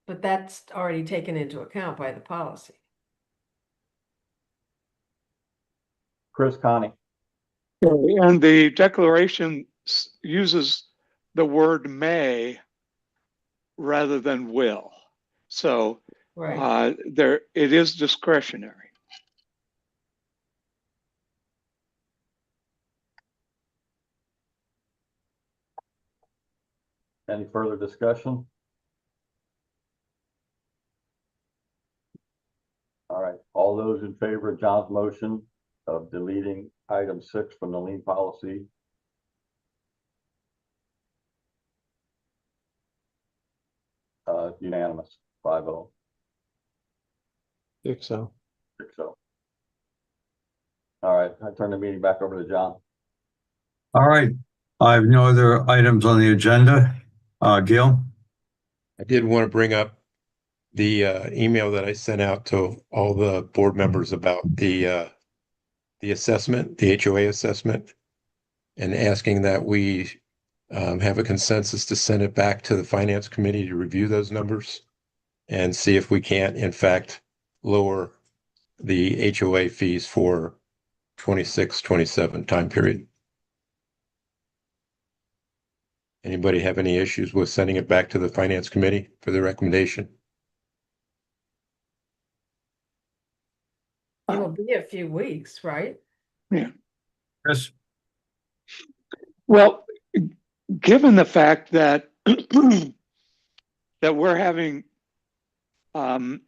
But that's already taken into account by the policy.
Chris, Connie.
And the declaration uses the word may rather than will. So it is discretionary.
Any further discussion? All right, all those in favor of John's motion of deleting item 6 from the lien policy? Unanimous, 5-0.
6-0.
6-0. All right, I turn the meeting back over to John.
All right. I have no other items on the agenda. Gil?
I did want to bring up the email that I sent out to all the board members about the assessment, the HOA assessment, and asking that we have a consensus to send it back to the finance committee to review those numbers and see if we can't, in fact, lower the HOA fees for 26-27 time period. Anybody have any issues with sending it back to the finance committee for the recommendation?
It'll be a few weeks, right?
Yeah.
Chris?
Well, given the fact that that we're having that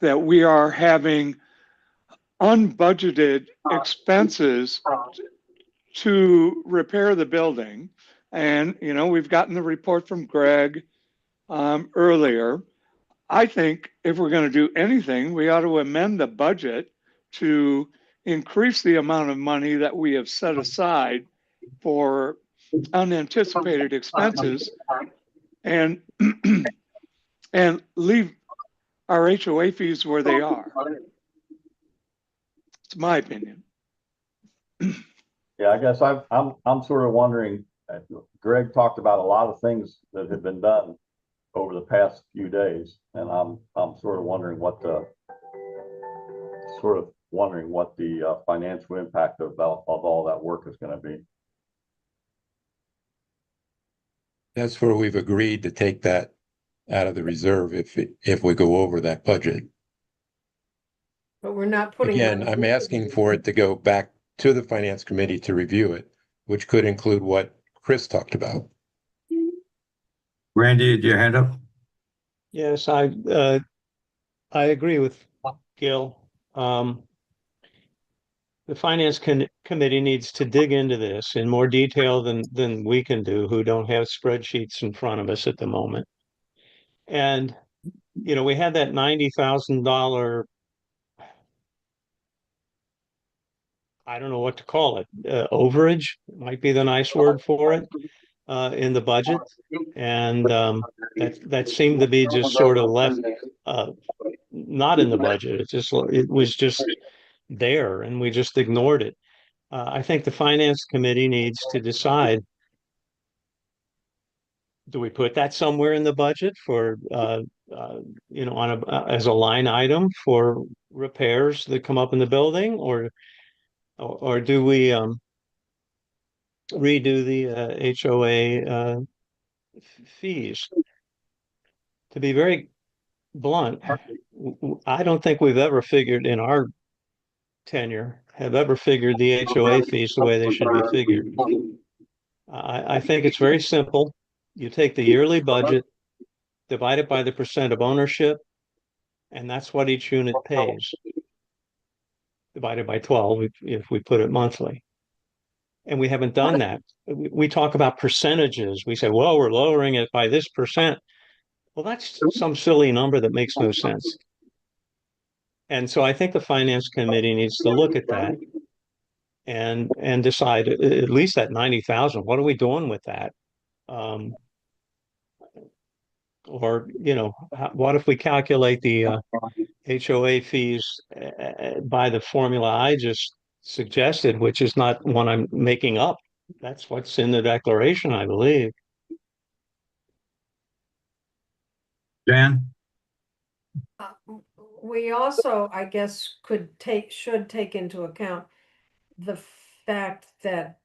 we are having unbudgeted expenses to repair the building, and we've gotten the report from Greg earlier. I think if we're going to do anything, we ought to amend the budget to increase the amount of money that we have set aside for unanticipated expenses and and leave our HOA fees where they are. It's my opinion.
Yeah, I guess I'm sort of wondering. Greg talked about a lot of things that have been done over the past few days, and I'm sort of wondering what the financial impact of all that work is going to be.
That's where we've agreed to take that out of the reserve if we go over that budget.
But we're not putting.
Again, I'm asking for it to go back to the finance committee to review it, which could include what Chris talked about.
Randy, did your hand up?
Yes, I agree with Gil. The committee needs to dig into this in more detail than we can do, who don't have spreadsheets in front of us at the moment. And, we had that $90,000, I don't know what to call it, overage might be the nice word for it, in the budget. And that seemed to be just sort of left, not in the budget. It was just there and we just ignored it. I think the finance committee needs to decide, do we put that somewhere in the budget for, as a line item for repairs that come up in the building, or do we redo the HOA fees? To be very blunt, I don't think we've ever figured in our tenure have ever figured the HOA fees the way they should be figured. I think it's very simple. You take the yearly budget, divide it by the percent of ownership, and that's what each unit pays. Divided by 12 if we put it monthly. And we haven't done that. We talk about percentages. We say, well, we're lowering it by this percent. Well, that's some silly number that makes no sense. And so I think the finance committee needs to look at that and decide, at least at 90,000, what are we doing with that? Or, what if we calculate the HOA fees by the formula I just suggested, which is not one I'm making up. That's what's in the declaration, I believe.
Dan?
We also, I guess, should take into account the fact that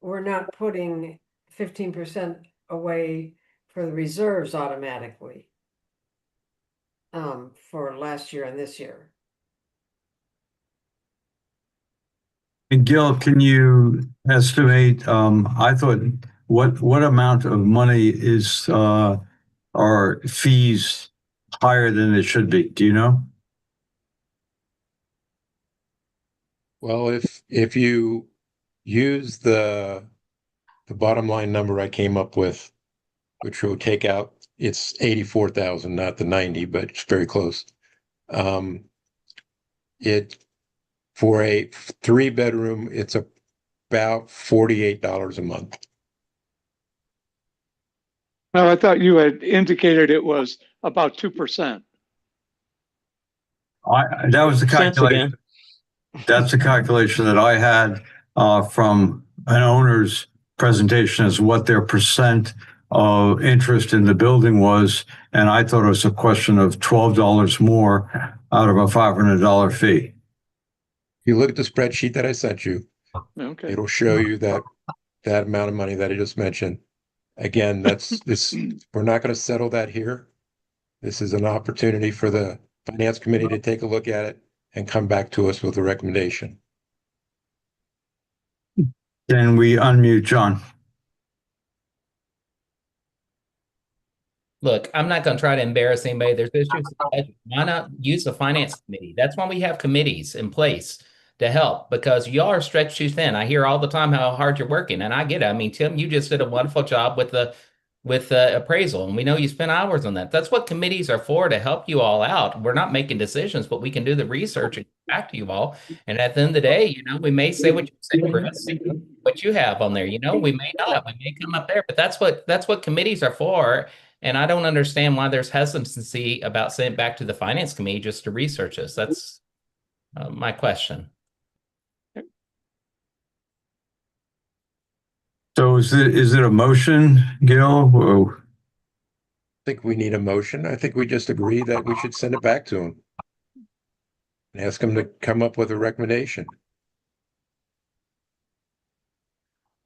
we're not putting 15% away for the reserves automatically for last year and this year.
And Gil, can you estimate, I thought, what amount of money is, are fees higher than it should be? Do you know?
Well, if you use the bottom line number I came up with, which will take out, it's 84,000, not the 90, but it's very close. It for a 3-bedroom, it's about $48 a month.
Well, I thought you had indicated it was about 2%.
That was the calculation. That's the calculation that I had from an owner's presentation as what their percent of interest in the building was. And I thought it was a question of $12 more out of a $500 fee.
If you look at the spreadsheet that I sent you,
okay,
it'll show you that amount of money that I just mentioned. Again, this. We're not going to settle that here. This is an opportunity for the finance committee to take a look at it and come back to us with a recommendation.
Then we unmute John.
Look, I'm not going to try to embarrass anybody. There's issues. Why not use the finance committee? That's why we have committees in place to help, because y'all are stretched too thin. I hear all the time how hard you're working, and I get it. I mean, Tim, you just did a wonderful job with the appraisal, and we know you spent hours on that. That's what committees are for, to help you all out. We're not making decisions, but we can do the research and get back to you all. And at the end of the day, we may say what you say, Chris, what you have on there. We may not. We may come up there, but that's what committees are for. And I don't understand why there's hesitancy about sending it back to the finance committee just to research this. That's my question.
So is it a motion, Gil? Or...
I think we need a motion. I think we just agree that we should send it back to him and ask him to come up with a recommendation.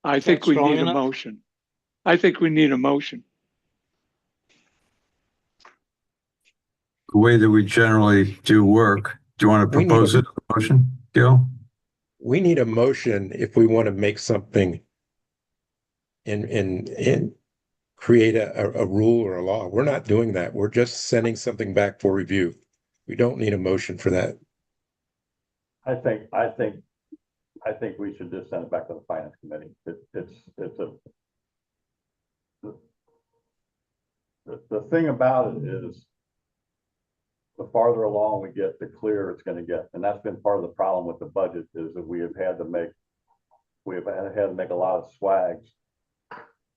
I think we need a motion. I think we need a motion.
The way that we generally do work. Do you want to propose a motion, Gil?
We need a motion if we want to make something in create a rule or a law. We're not doing that. We're just sending something back for review. We don't need a motion for that.
I think we should just send it back to the finance committee. The thing about it is the farther along we get, the clearer it's going to get. And that's been part of the problem with the budget is that we have had to make a lot of swags,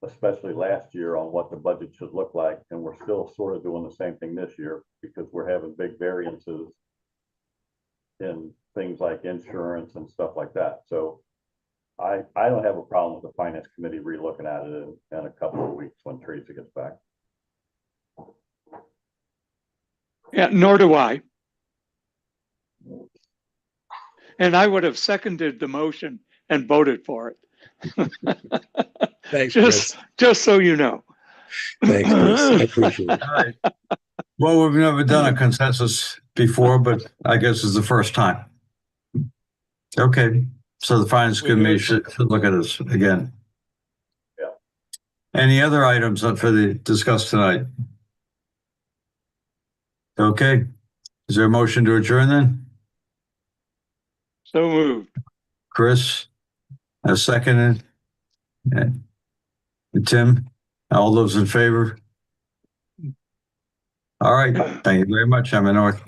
especially last year, on what the budget should look like. And we're still sort of doing the same thing this year because we're having big variances in things like insurance and stuff like that. So I don't have a problem with the finance committee relooking at it in a couple of weeks when Teresa gets back.
Yeah, nor do I. And I would have seconded the motion and voted for it.
Thanks, Chris.
Just so you know.
Thanks, Chris. I appreciate it.
All right. Well, we've never done a consensus before, but I guess it's the first time. Okay, so the finance committee should look at this again.
Yeah.
Any other items up for the discuss tonight? Okay, is there a motion to adjourn then?
So moved.
Chris, a second. And Tim, all those in favor? All right, thank you very much, Hammond North.